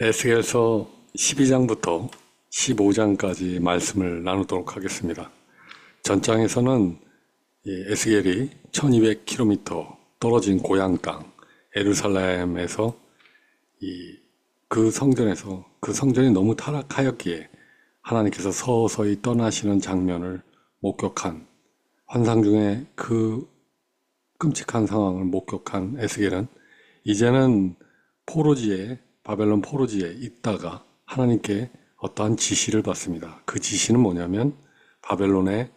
에스겔서 12장부터 15장까지 말씀을 나누도록 하겠습니다. 전장에서는 에스겔이 1200km 떨어진 고향 땅 예루살렘에서 그 성전이 너무 타락하였기에 하나님께서 서서히 떠나시는 장면을 목격한, 환상 중에 그 끔찍한 상황을 목격한 에스겔은 이제는 바벨론 포로지에 있다가 하나님께 어떠한 지시를 받습니다. 그 지시는 뭐냐면 바벨론의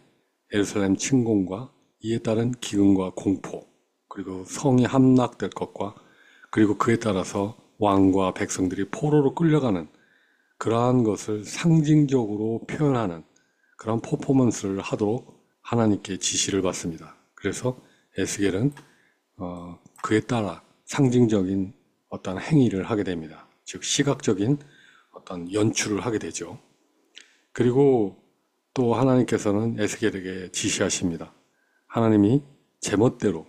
예루살렘 침공과 이에 따른 기근과 공포, 그리고 성이 함락될 것과, 그리고 그에 따라서 왕과 백성들이 포로로 끌려가는 그러한 것을 상징적으로 표현하는 그런 퍼포먼스를 하도록 하나님께 지시를 받습니다. 그래서 에스겔은 그에 따라 상징적인 어떤 행위를 하게 됩니다. 즉 시각적인 어떤 연출을 하게 되죠. 그리고 또 하나님께서는 에스겔에게 지시하십니다. 하나님이 제멋대로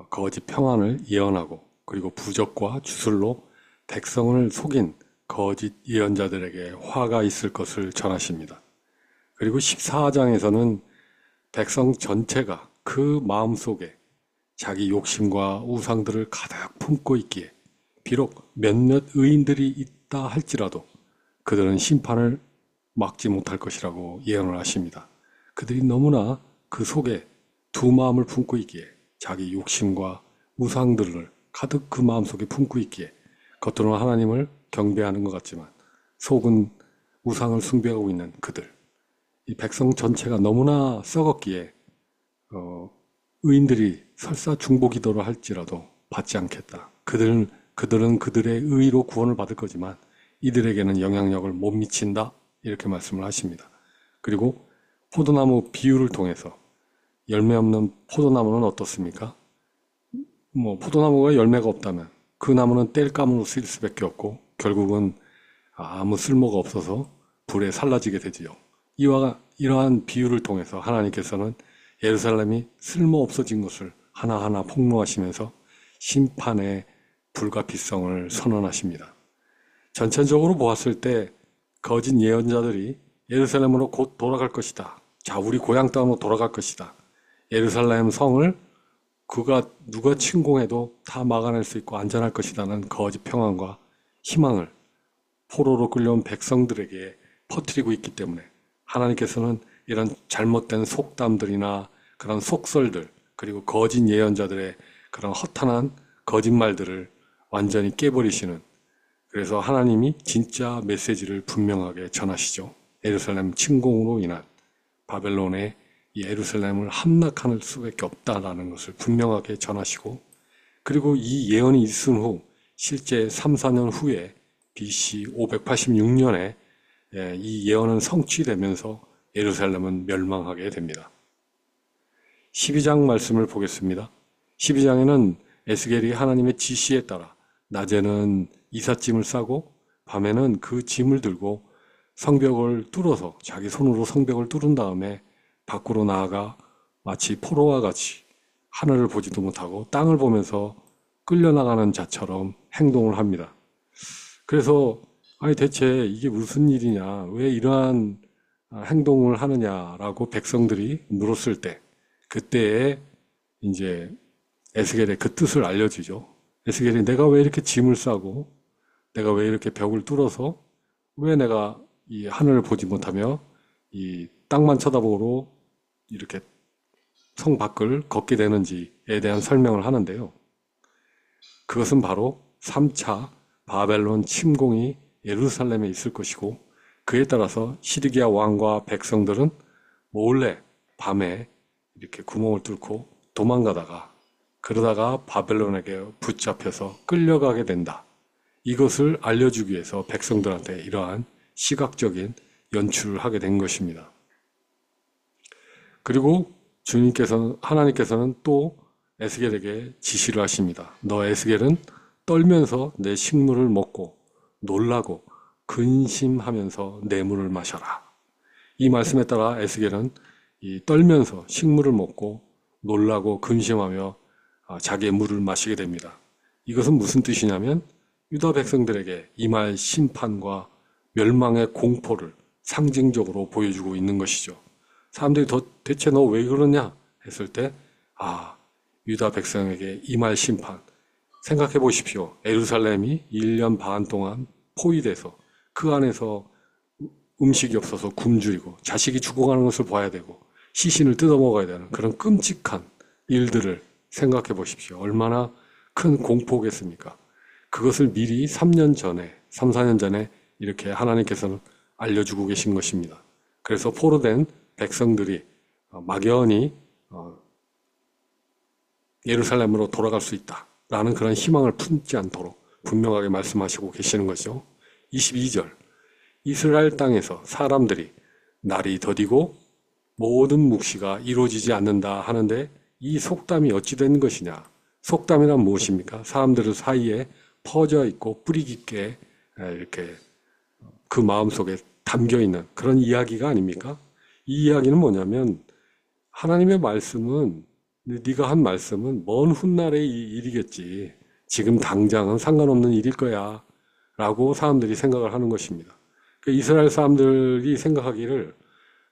거짓 평안을 예언하고, 그리고 부적과 주술로 백성을 속인 거짓 예언자들에게 화가 있을 것을 전하십니다. 그리고 14장에서는 백성 전체가 그 마음속에 자기 욕심과 우상들을 가득 품고 있기에 비록 몇몇 의인들이 있다 할지라도 그들은 심판을 막지 못할 것이라고 예언을 하십니다. 그들이 너무나 그 속에 두 마음을 품고 있기에, 자기 욕심과 우상들을 가득 그 마음속에 품고 있기에, 겉으로는 하나님을 경배하는 것 같지만 속은 우상을 숭배하고 있는 그들, 이 백성 전체가 너무나 썩었기에 의인들이 설사 중보기도를 할지라도 받지 않겠다. 그들은 그들의 의로 구원을 받을 거지만 이들에게는 영향력을 못 미친다, 이렇게 말씀을 하십니다. 그리고 포도나무 비유를 통해서 열매 없는 포도나무는 어떻습니까? 포도나무가 열매가 없다면 그 나무는 땔감으로 쓰일 수밖에 없고 결국은 아무 쓸모가 없어서 불에 살라지게 되지요. 이러한 비유를 통해서 하나님께서는 예루살렘이 쓸모 없어진 것을 하나하나 폭로하시면서 심판의 불가피성을 선언하십니다. 전체적으로 보았을 때 거짓 예언자들이 예루살렘으로 곧 돌아갈 것이다. 자, 우리 고향 땅으로 돌아갈 것이다. 예루살렘 성을 누가 침공해도 다 막아낼 수 있고 안전할 것이라는 거짓 평안과 희망을 포로로 끌려온 백성들에게 퍼뜨리고 있기 때문에 하나님께서는 이런 잘못된 속담들이나 그런 속설들, 그리고 거짓 예언자들의 그런 허탄한 거짓말들을 완전히 깨버리시는, 그래서 하나님이 진짜 메시지를 분명하게 전하시죠. 예루살렘 침공으로 인한 바벨론의 예루살렘을 함락할 수밖에 없다라는 것을 분명하게 전하시고, 그리고 이 예언이 있은 후 실제 3, 4년 후에 BC 586년에 이 예언은 성취되면서 예루살렘은 멸망하게 됩니다. 12장 말씀을 보겠습니다. 12장에는 에스겔이 하나님의 지시에 따라 낮에는 이삿짐을 싸고 밤에는 그 짐을 들고 성벽을 뚫어서 자기 손으로 성벽을 뚫은 다음에 밖으로 나아가 마치 포로와 같이 하늘을 보지도 못하고 땅을 보면서 끌려나가는 자처럼 행동을 합니다. 그래서 대체 이게 무슨 일이냐, 왜 이러한 행동을 하느냐라고 백성들이 물었을 때, 그때에 이제 에스겔의 그 뜻을 알려주죠. 에스겔이 내가 왜 이렇게 짐을 싸고 내가 왜 이렇게 벽을 뚫어서 왜 내가 이 하늘을 보지 못하며 이 땅만 쳐다보고 이렇게 성 밖을 걷게 되는지에 대한 설명을 하는데요. 그것은 바로 3차 바벨론 침공이 예루살렘에 있을 것이고, 그에 따라서 시드기야 왕과 백성들은 몰래 밤에 이렇게 구멍을 뚫고 도망가다가, 그러다가 바벨론에게 붙잡혀서 끌려가게 된다. 이것을 알려주기 위해서 백성들한테 이러한 시각적인 연출을 하게 된 것입니다. 그리고 하나님께서는 또 에스겔에게 지시를 하십니다. 너 에스겔은 떨면서 내 식물을 먹고 놀라고 근심하면서 내 물을 마셔라. 이 말씀에 따라 에스겔은 떨면서 식물을 먹고 놀라고 근심하며 자기의 물을 마시게 됩니다. 이것은 무슨 뜻이냐면 유다 백성들에게 임할 심판과 멸망의 공포를 상징적으로 보여주고 있는 것이죠. 사람들이 대체 너 왜 그러냐 했을 때, 유다 백성에게 임할 심판. 생각해 보십시오. 예루살렘이 1년 반 동안 포위돼서 그 안에서 음식이 없어서 굶주리고 자식이 죽어가는 것을 봐야 되고 시신을 뜯어먹어야 되는 그런 끔찍한 일들을 생각해 보십시오. 얼마나 큰 공포겠습니까? 그것을 미리 3년 전에, 3, 4년 전에 이렇게 하나님께서는 알려주고 계신 것입니다. 그래서 포로된 백성들이 막연히 예루살렘으로 돌아갈 수 있다라는 그런 희망을 품지 않도록 분명하게 말씀하시고 계시는 것이죠. 22절, 이스라엘 땅에서 사람들이 날이 더디고 모든 묵시가 이루어지지 않는다 하는데 이 속담이 어찌 된 것이냐? 속담이란 무엇입니까? 사람들 사이에 퍼져 있고 뿌리 깊게 이렇게 그 마음속에 담겨 있는 그런 이야기가 아닙니까? 이 이야기는 뭐냐면 하나님의 말씀은, 네가 한 말씀은 먼 훗날의 일이겠지. 지금 당장은 상관없는 일일 거야 라고 사람들이 생각을 하는 것입니다. 이스라엘 사람들이 생각하기를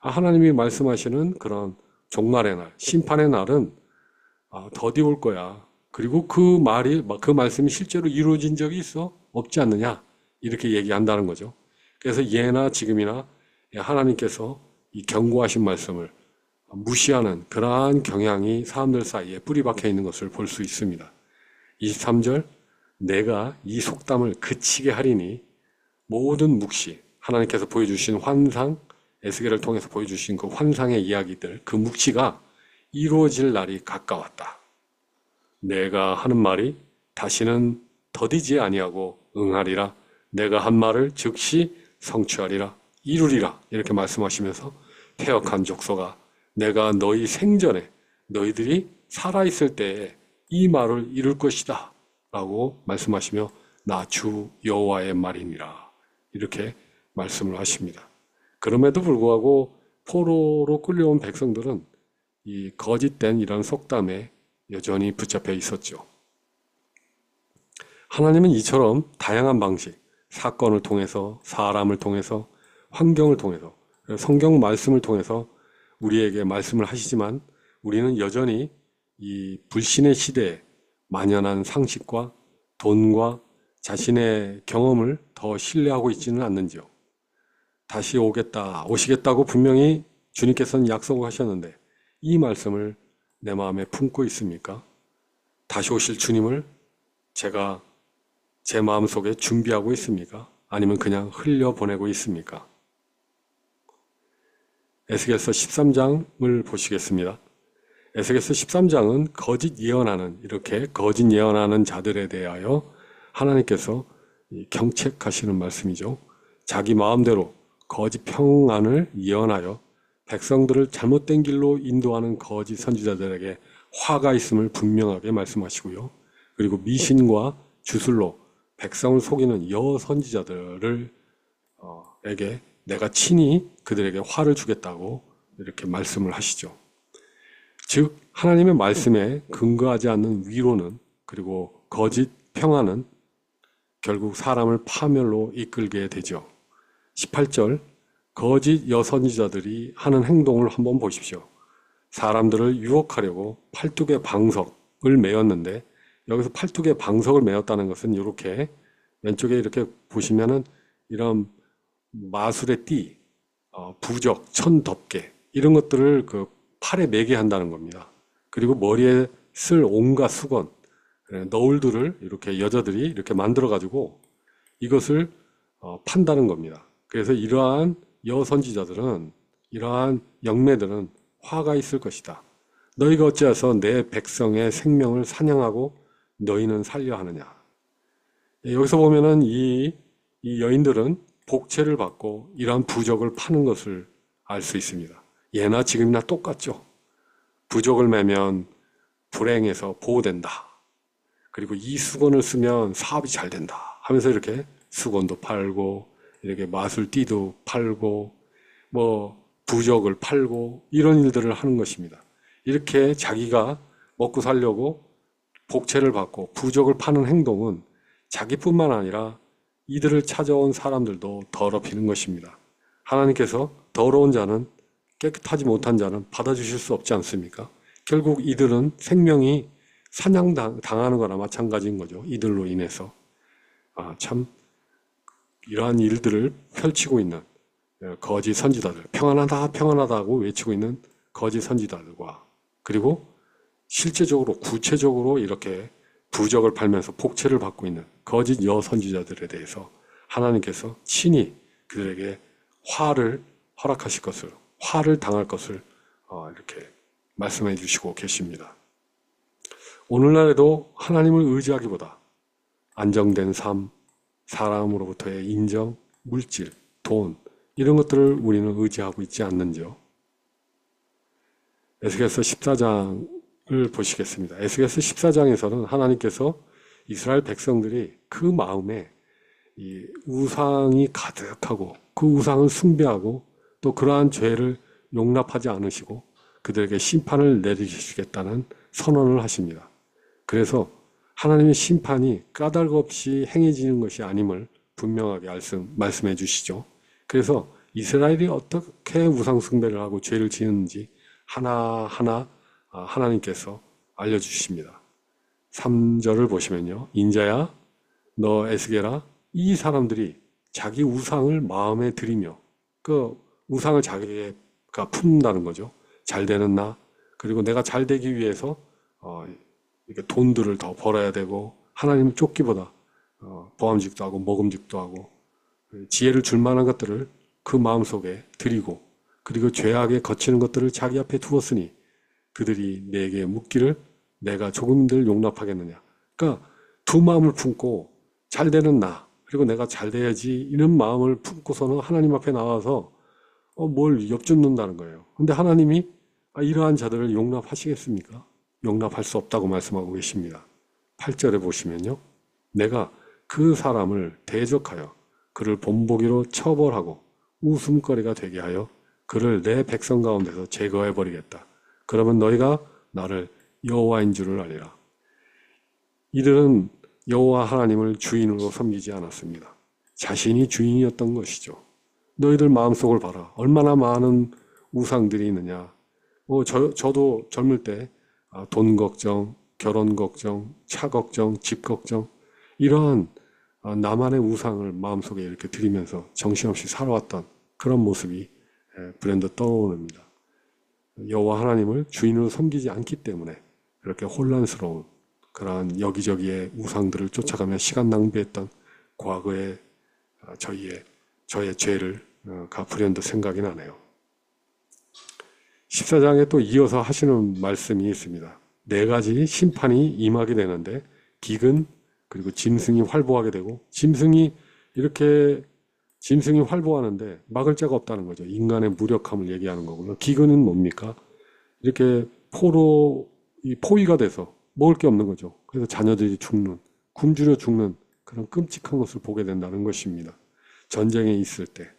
하나님이 말씀하시는 그런 종말의 날, 심판의 날은 더디 올 거야. 그리고 그 말씀이 실제로 이루어진 적이 있어? 없지 않느냐? 이렇게 얘기한다는 거죠. 그래서 예나 지금이나 하나님께서 이 경고하신 말씀을 무시하는 그러한 경향이 사람들 사이에 뿌리 박혀 있는 것을 볼 수 있습니다. 23절, 내가 이 속담을 그치게 하리니 모든 묵시, 하나님께서 보여주신 환상, 에스겔을 통해서 보여주신 그 환상의 이야기들, 그 묵시가 이루어질 날이 가까웠다. 내가 하는 말이 다시는 더디지 아니하고 응하리라. 내가 한 말을 즉시 성취하리라. 이루리라. 이렇게 말씀하시면서 패역한 족속아, 내가 너희 생전에 너희들이 살아있을 때에 이 말을 이룰 것이다 라고 말씀하시며 나 주 여호와의 말이니라 이렇게 말씀을 하십니다. 그럼에도 불구하고 포로로 끌려온 백성들은 이 거짓된 이런 속담에 여전히 붙잡혀 있었죠. 하나님은 이처럼 다양한 방식, 사건을 통해서, 사람을 통해서, 환경을 통해서, 성경 말씀을 통해서 우리에게 말씀을 하시지만 우리는 여전히 이 불신의 시대에 만연한 상식과 돈과 자신의 경험을 더 신뢰하고 있지는 않는지요. 다시 오시겠다고 분명히 주님께서는 약속하셨는데 이 말씀을 내 마음에 품고 있습니까? 다시 오실 주님을 제가 제 마음속에 준비하고 있습니까? 아니면 그냥 흘려보내고 있습니까? 에스겔서 13장을 보시겠습니다. 에스겔서 13장은 이렇게 거짓 예언하는 자들에 대하여 하나님께서 경책하시는 말씀이죠. 자기 마음대로 거짓 평안을 예언하여 백성들을 잘못된 길로 인도하는 거짓 선지자들에게 화가 있음을 분명하게 말씀하시고요. 그리고 미신과 주술로 백성을 속이는 여선지자들에게 내가 친히 그들에게 화를 주겠다고 이렇게 말씀을 하시죠. 즉 하나님의 말씀에 근거하지 않는 위로는, 그리고 거짓 평안은 결국 사람을 파멸로 이끌게 되죠. 18절, 거짓 여선지자들이 하는 행동을 한번 보십시오. 사람들을 유혹하려고 팔뚝에 방석을 메었는데, 여기서 팔뚝에 방석을 메었다는 것은 이렇게 왼쪽에 이렇게 보시면은 이런 마술의 띠, 부적, 천덮개 이런 것들을 그 팔에 매게 한다는 겁니다. 그리고 머리에 쓸 온갖 수건, 너울들을 이렇게 여자들이 이렇게 만들어 가지고 이것을 판다는 겁니다. 그래서 이러한 여선지자들은, 이러한 영매들은 화가 있을 것이다. 너희가 어찌해서 내 백성의 생명을 사냥하고 너희는 살려 하느냐. 여기서 보면은 이 여인들은 복채를 받고 이러한 부적을 파는 것을 알 수 있습니다. 예나 지금이나 똑같죠. 부적을 매면 불행에서 보호된다. 그리고 이 수건을 쓰면 사업이 잘 된다 하면서 이렇게 수건도 팔고 이렇게 마술띠도 팔고 부적을 팔고 이런 일들을 하는 것입니다. 이렇게 자기가 먹고 살려고 복채를 받고 부적을 파는 행동은 자기뿐만 아니라 이들을 찾아온 사람들도 더럽히는 것입니다. 하나님께서 더러운 자는, 깨끗하지 못한 자는 받아주실 수 없지 않습니까? 결국 이들은 생명이 사냥당하는 거나 마찬가지인 거죠. 이들로 인해서. 참 이러한 일들을 펼치고 있는 거짓 선지자들, 평안하다 평안하다고 외치고 있는 거짓 선지자들과, 그리고 실제적으로 구체적으로 이렇게 부적을 팔면서 복채를 받고 있는 거짓 여선지자들에 대해서 하나님께서 친히 그들에게 화를 허락하실 것을, 화를 당할 것을 이렇게 말씀해 주시고 계십니다. 오늘날에도 하나님을 의지하기보다 안정된 삶, 사람으로부터의 인정, 물질, 돈, 이런 것들을 우리는 의지하고 있지 않는지요? 에스겔서 14장을 보시겠습니다. 에스겔서 14장에서는 하나님께서 이스라엘 백성들이 그 마음에 이 우상이 가득하고 그 우상을 숭배하고 또 그러한 죄를 용납하지 않으시고 그들에게 심판을 내리시겠다는 선언을 하십니다. 그래서 하나님의 심판이 까닭 없이 행해지는 것이 아님을 분명하게 말씀해 주시죠. 그래서 이스라엘이 어떻게 우상 숭배를 하고 죄를 지었는지 하나하나 하나님께서 알려주십니다. 3절을 보시면요. 인자야, 너 에스겔아, 이 사람들이 자기 우상을 마음에 들이며 그 우상을 자기가 품는다는 거죠. 잘 되는 나, 그리고 내가 잘 되기 위해서 이렇게 돈들을 더 벌어야 되고 하나님을 쫓기보다 보암직도 하고 먹음직도 하고 지혜를 줄 만한 것들을 그 마음속에 드리고, 그리고 죄악에 거치는 것들을 자기 앞에 두었으니 그들이 내게 묻기를 내가 조금들 용납하겠느냐. 그러니까 두 마음을 품고 잘 되는 나, 그리고 내가 잘 돼야지, 이런 마음을 품고서는 하나님 앞에 나와서 뭘 엿줍는다는 거예요. 근데 하나님이 이러한 자들을 용납하시겠습니까? 용납할 수 없다고 말씀하고 계십니다. 8절에 보시면요. 내가 그 사람을 대적하여 그를 본보기로 처벌하고 웃음거리가 되게 하여 그를 내 백성 가운데서 제거해버리겠다. 그러면 너희가 나를 여호와인 줄을 알리라. 이들은 여호와 하나님을 주인으로 섬기지 않았습니다. 자신이 주인이었던 것이죠. 너희들 마음속을 봐라. 얼마나 많은 우상들이 있느냐. 저도 젊을 때 돈 걱정, 결혼 걱정, 차 걱정, 집 걱정, 이러한 나만의 우상을 마음속에 이렇게 들이면서 정신없이 살아왔던 그런 모습이 불현듯 떠오릅니다. 여호와 하나님을 주인으로 섬기지 않기 때문에 그렇게 혼란스러운 그러한 여기저기의 우상들을 쫓아가며 시간 낭비했던 과거의 저의 죄를 불현듯 생각이 나네요. 14장에 또 이어서 하시는 말씀이 있습니다. 4가지 심판이 임하게 되는데 기근, 그리고 짐승이 활보하게 되고, 짐승이 활보하는데 막을 자가 없다는 거죠. 인간의 무력함을 얘기하는 거고요. 기근은 뭡니까? 이렇게 포위가 돼서 먹을 게 없는 거죠. 그래서 자녀들이 죽는, 굶주려 죽는 그런 끔찍한 것을 보게 된다는 것입니다. 전쟁에 있을 때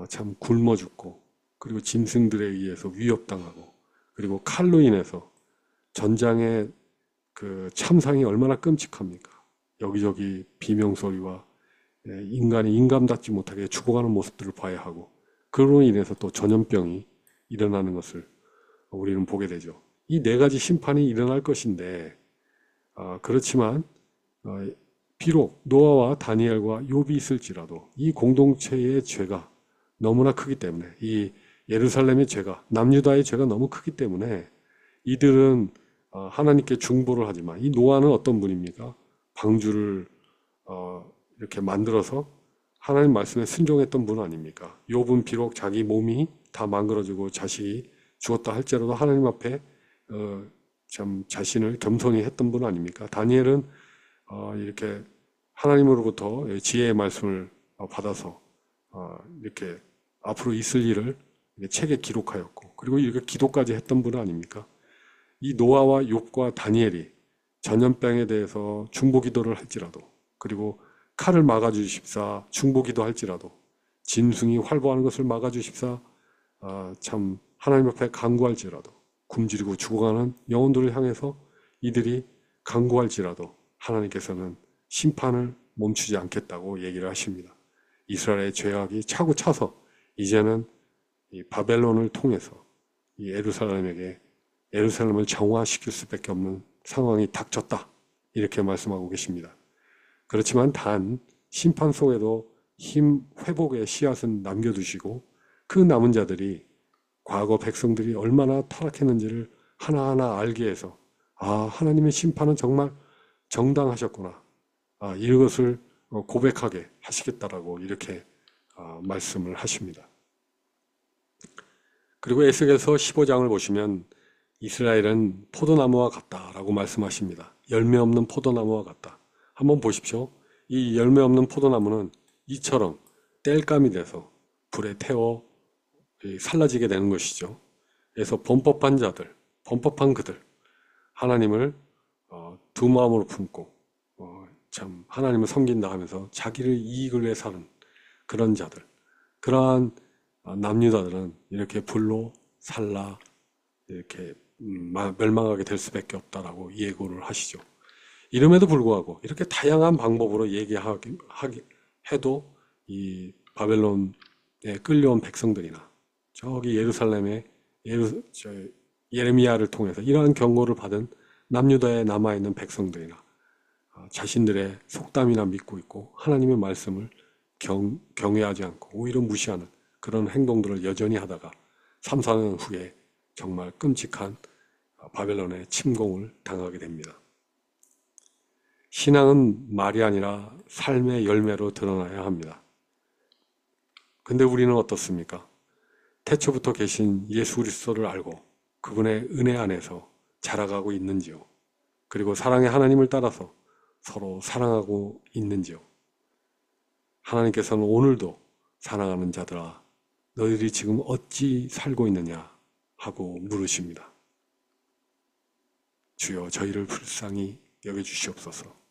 참 굶어 죽고, 그리고 짐승들에 의해서 위협당하고, 그리고 칼로 인해서 전장의 그 참상이 얼마나 끔찍합니까? 여기저기 비명소리와 인간이 인감닿지 못하게 죽어가는 모습들을 봐야 하고, 그로 인해서 또 전염병이 일어나는 것을 우리는 보게 되죠. 이 4가지 심판이 일어날 것인데, 그렇지만 비록 노아와 다니엘과 욥이 있을지라도 이 공동체의 죄가 너무나 크기 때문에, 이 예루살렘의 죄가, 남유다의 죄가 너무 크기 때문에 이들은 하나님께 중보를 하지만, 이 노아는 어떤 분입니까? 방주를 이렇게 만들어서 하나님 말씀에 순종했던 분 아닙니까? 욥은 비록 자기 몸이 다 망가져지고 자식이 죽었다 할지라도 하나님 앞에 참 자신을 겸손히 했던 분 아닙니까? 다니엘은 이렇게 하나님으로부터 지혜의 말씀을 받아서 이렇게 앞으로 있을 일을 책에 기록하였고, 그리고 이렇게 기도까지 했던 분 아닙니까? 이 노아와 욥과 다니엘이 전염병에 대해서 중보기도를 할지라도, 그리고 칼을 막아주십사 중보기도 할지라도, 짐승이 활보하는 것을 막아주십사 참 하나님 앞에 간구할지라도, 굶주리고 죽어가는 영혼들을 향해서 이들이 간구할지라도 하나님께서는 심판을 멈추지 않겠다고 얘기를 하십니다. 이스라엘의 죄악이 차고 차서 이제는 이 바벨론을 통해서 이 예루살렘을 정화시킬 수밖에 없는 상황이 닥쳤다. 이렇게 말씀하고 계십니다. 그렇지만 단 심판 속에도 힘 회복의 씨앗은 남겨두시고 그 남은 자들이 과거 백성들이 얼마나 타락했는지를 하나하나 알게 해서 하나님의 심판은 정말 정당하셨구나. 이것을 고백하게 하시겠다라고 이렇게 말씀을 하십니다. 그리고 에스겔서 15장을 보시면 이스라엘은 포도나무와 같다라고 말씀하십니다. 열매 없는 포도나무와 같다. 한번 보십시오. 이 열매 없는 포도나무는 이처럼 땔감이 돼서 불에 태워 살라지게 되는 것이죠. 그래서 범법한 자들, 범법한 그들, 하나님을 두 마음으로 품고 참 하나님을 섬긴다 하면서 자기를 이익을 위해 사는 그런 자들, 그러한 남유다들은 이렇게 불로 살라 이렇게 멸망하게 될 수밖에 없다라고 예고를 하시죠. 이름에도 불구하고 이렇게 다양한 방법으로 해도 이 바벨론에 끌려온 백성들이나 저기 예루살렘의 예레미야를 통해서 이러한 경고를 받은 남유다에 남아있는 백성들이나 자신들의 속담이나 믿고 있고 하나님의 말씀을 경외하지 않고 오히려 무시하는 그런 행동들을 여전히 하다가 3, 4년 후에 정말 끔찍한 바벨론의 침공을 당하게 됩니다. 신앙은 말이 아니라 삶의 열매로 드러나야 합니다. 근데 우리는 어떻습니까? 태초부터 계신 예수 그리스도를 알고 그분의 은혜 안에서 자라가고 있는지요? 그리고 사랑의 하나님을 따라서 서로 사랑하고 있는지요? 하나님께서는 오늘도 사랑하는 자들아 너희들이 지금 어찌 살고 있느냐 하고 물으십니다. 주여 저희를 불쌍히 여겨주시옵소서.